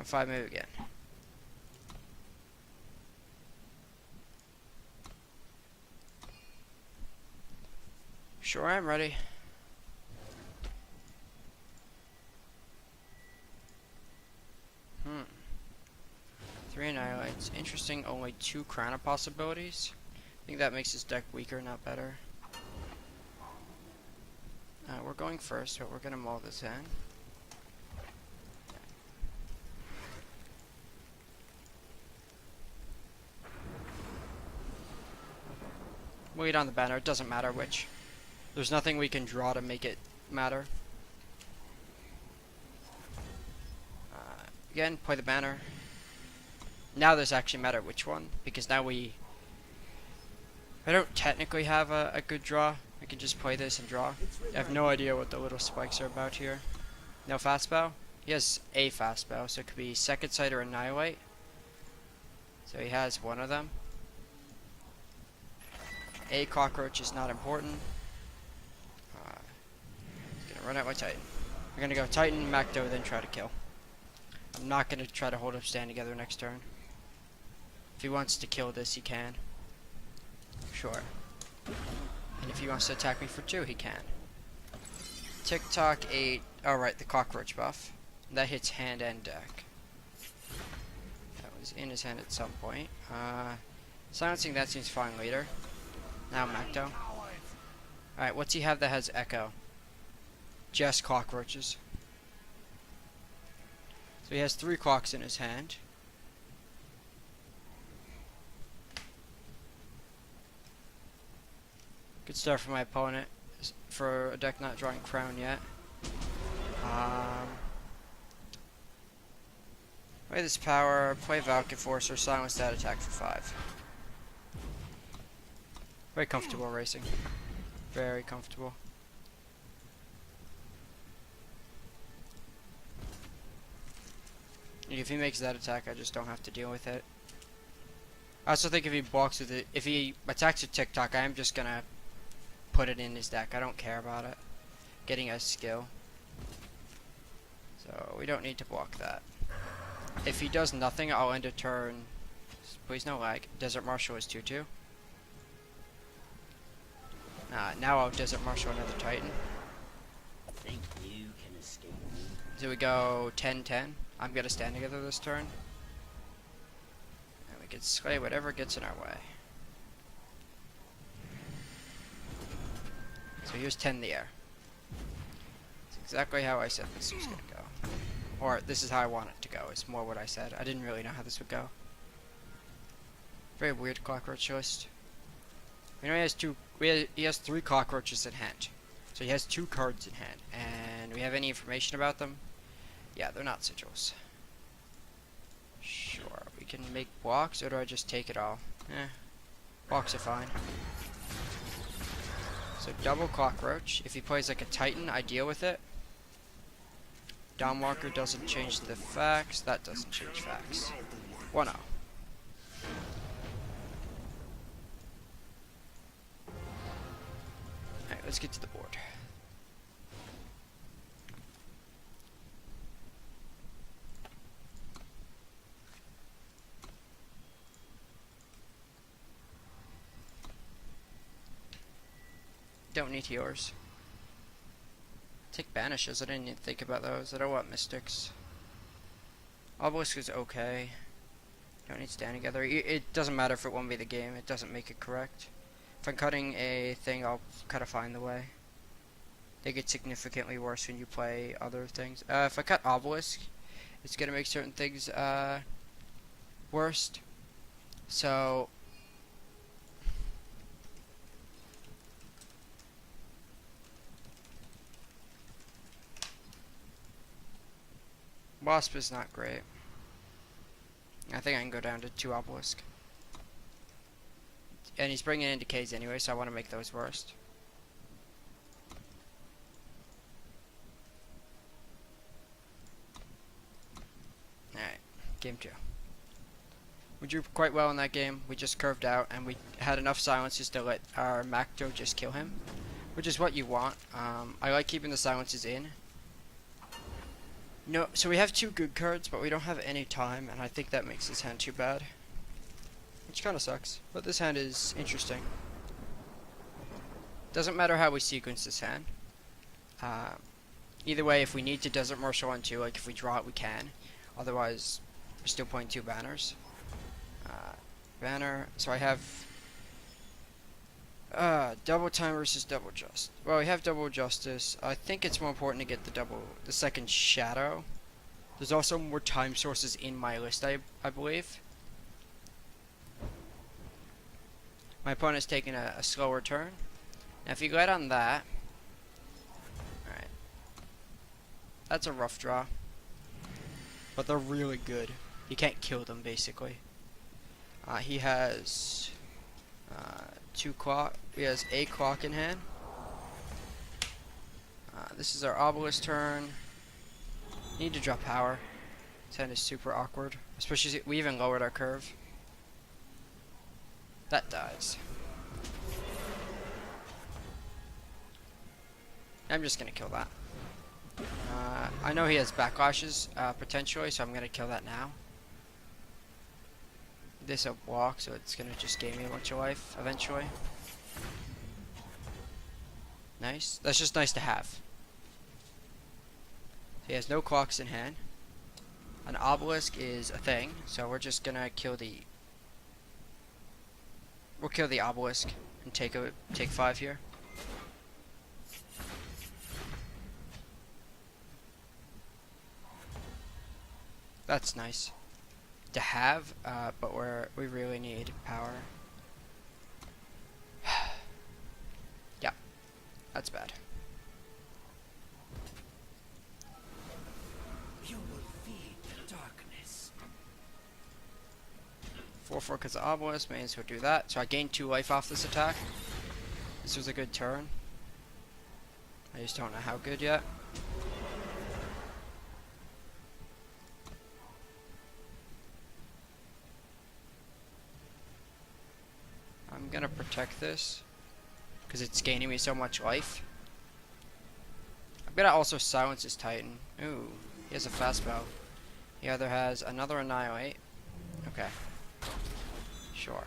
On 5 move again. Sure, I'm ready. Hmm. 3 annihilates. Interesting, only 2 Crown of possibilities. I think that makes his deck weaker, not better. We're going first, but we're gonna mull this in. Wait on the banner, it doesn't matter which. There's nothing we can draw to make it matter. Again, play the banner. Now there's actually matter which one, because now I don't technically have a good draw. I can just play this and draw. I have no idea what the little spikes are about here. No fast spell? He has a fast spell, so it could be Second Sight or Annihilate. So he has one of them. A cockroach is not important. He's gonna run out my Titan. We're gonna go Titan, Macdo, then try to kill. I'm not gonna try to hold up stand together next turn. If he wants to kill this, he can. Sure. And if he wants to attack me for 2, he can. TikTok 8. Alright, the cockroach buff. That hits hand and deck. That was in his hand at some point. Silencing that seems fine later. Now Macdo. Alright, what's he have that has echo? Just cockroaches. So he has 3 clocks in his hand. Good start for my opponent for a deck not drawing Crown yet. Play this power, play Valk Enforcer, silence that attack for 5. Very comfortable racing. Very comfortable. If he makes that attack, I just don't have to deal with it. I also think if he blocks with it, if he attacks with TikTok, I am just gonna put it in his deck. I don't care about it. Getting a skill. So we don't need to block that. If he does nothing, I'll end a turn. Please no lag. Desert Marshal is 2/2. Now I'll Desert Marshal another Titan. Think you can escape me? So we go 10-10. I'm gonna stand together this turn. And we can slay whatever gets in our way. So here's 10 in the air. It's exactly how I said this was gonna go. Or this is how I want it to go. It's more what I said. I didn't really know how this would go. Very weird cockroach list. We know he has 3 cockroaches in hand. So he has 2 cards in hand. And we have any information about them? Yeah, they're not sigils. Sure, we can make blocks, or do I just take it all? Blocks are fine. So double cockroach. If he plays like a Titan, I deal with it. Dawnwalker doesn't change the facts. That doesn't change facts. 1-0. Alright, let's get to the board. Don't need healers. Take banishes. I didn't even think about those. I don't want mystics. Obelisk is okay. Don't need stand together. It doesn't matter if it won't be the game. It doesn't make it correct. If I'm cutting a thing, I'll kind of find the way. They get significantly worse when you play other things. If I cut Obelisk, it's gonna make certain things worst. So Wasp is not great. I think I can go down to 2 Obelisk. And he's bringing in decays anyway, so I want to make those worst. Alright, game 2. We drew quite well in that game. We just curved out, and we had enough silences to let our Macdo just kill him, which is what you want. I like keeping the silences in. No, so we have 2 good cards, but we don't have any time, and I think that makes this hand too bad. Which kind of sucks, but this hand is interesting. Doesn't matter how we sequence this hand. Either way, if we need to Desert Marshal on 2, like if we draw it, we can. Otherwise, we're still playing 2 banners. Banner, so I have double time versus double just. Well, we have double justice. I think it's more important to get the second shadow. There's also more time sources in my list, I believe. My opponent's taking a slower turn. Now, if you glide on that, alright, that's a rough draw. But they're really good. You can't kill them, basically. He has 2 clock. He has a clock in hand. This is our obelisk turn. Need to draw power. This hand is super awkward, especially we even lowered our curve. That dies. I'm just gonna kill that. I know he has backlashes potentially, so I'm gonna kill that now. This will block, so it's gonna just gain me a bunch of life eventually. Nice. That's just nice to have. So he has no clocks in hand. An obelisk is a thing, so we're just gonna kill the. We'll kill the obelisk and take 5 here. That's nice to have, but we really need power. Yeah, that's bad. You will feed the darkness. 4/4 because of obelisk means we'll do that. So I gained 2 life off this attack. This was a good turn. I just don't know how good yet. I'm gonna protect this because it's gaining me so much life. I'm gonna also silence his Titan. Ooh, he has a fast bow. He either has another Annihilate. Okay. Sure.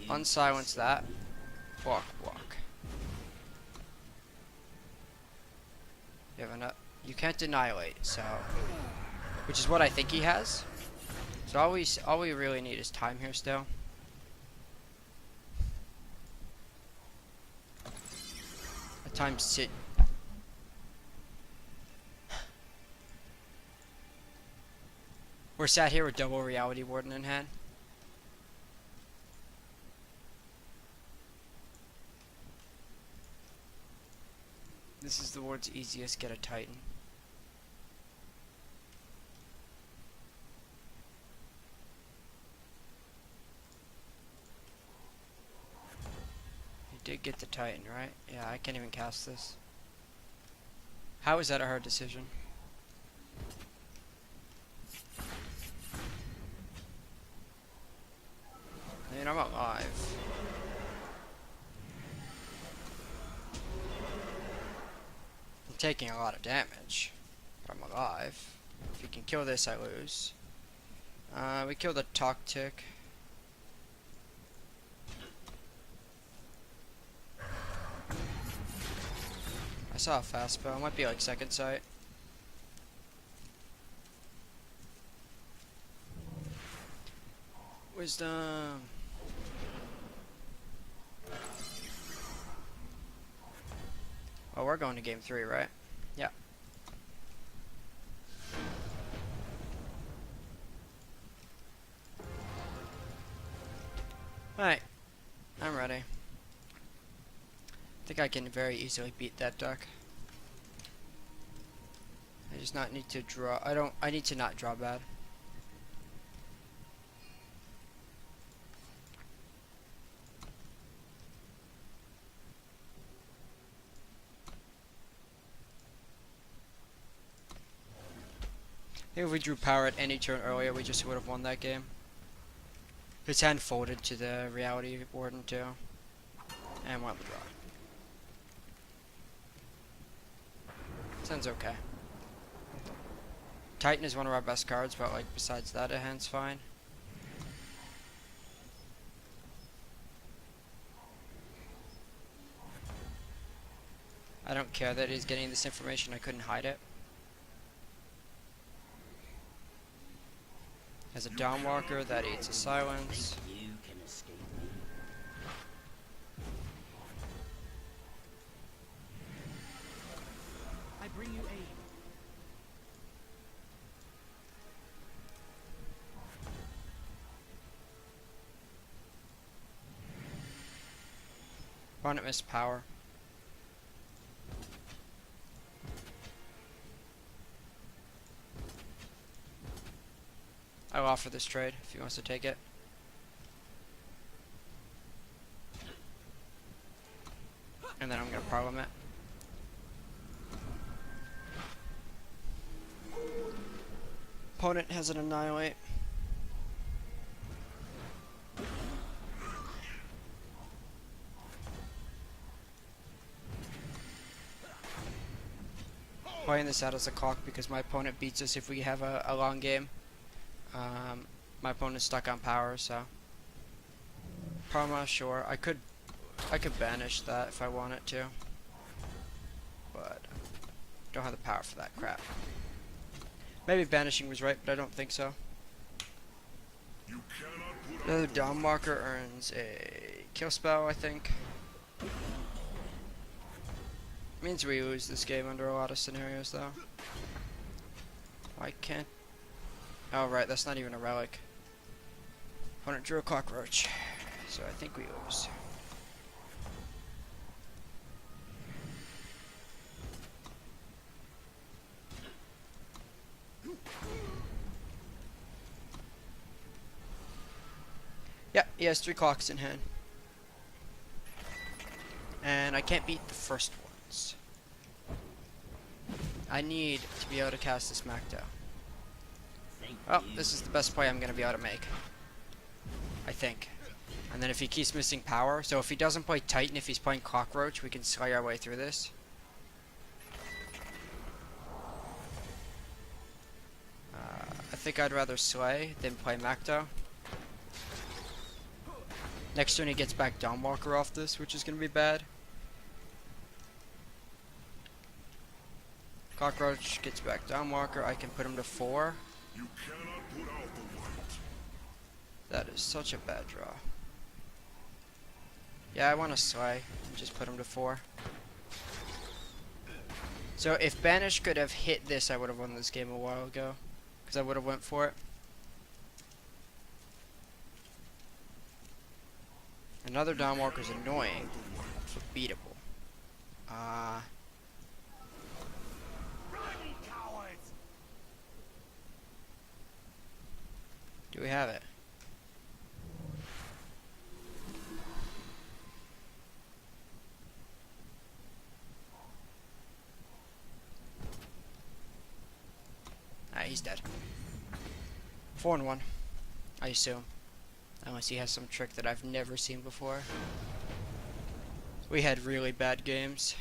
Unsilence that. Block. You have enough. You can't annihilate, so which is what I think he has. So all we really need is time here still. A time sit. We're sat here with double Reality Warden in hand. This is the world's easiest get a Titan. You did get the Titan, right? Yeah, I can't even cast this. How is that a hard decision? I mean, I'm alive. I'm taking a lot of damage, but I'm alive. If you can kill this, I lose. We killed a Toctic. I saw a fast bow. It might be like second sight. Wisdom. Oh, we're going to game 3, right? Yeah. Alright. I'm ready. I think I can very easily beat that deck. I just not need to draw. I need to not draw bad. I think if we drew power at any turn earlier, we just would have won that game. His hand folded to the Reality Warden too. And won the draw. Sounds okay. Titan is one of our best cards, but like besides that, a hand's fine. I don't care that he's getting this information. I couldn't hide it. As a Dawnwalker, that eats a silence. Think you can escape me? I bring you aid. Opponent missed power. I'll offer this trade if he wants to take it. And then I'm gonna problem it. Opponent has an annihilate. Playing this out as a clock because my opponent beats us if we have a long game. My opponent's stuck on power, so Parma, sure. I could banish that if I wanted to, but don't have the power for that crap. Maybe banishing was right, but I don't think so. The Dawnwalker earns a kill spell, I think. Means we lose this game under a lot of scenarios, though. Why can't... Oh, right, that's not even a relic. Opponent drew a cockroach, so I think we lose. Yeah, he has 3 clocks in hand. And I can't beat the first ones. I need to be able to cast this Macto. Oh, this is the best play I'm going to be able to make. I think. And then if he keeps missing power, so if he doesn't play Titan, if he's playing Cockroach, we can slay our way through this. I think I'd rather slay than play Macto. Next turn he gets back Dawnwalker off this, which is going to be bad. Cockroach gets back Dawnwalker. I can put him to 4. You cannot put out the light. That is such a bad draw. Yeah, I want to slay and just put him to 4. So if Banish could have hit this, I would have won this game a while ago. Because I would have went for it. Another Dawnwalker is annoying, but beatable. Do we have it? Ah, he's dead. 4-1, I assume. Unless he has some trick that I've never seen before. We had really bad games.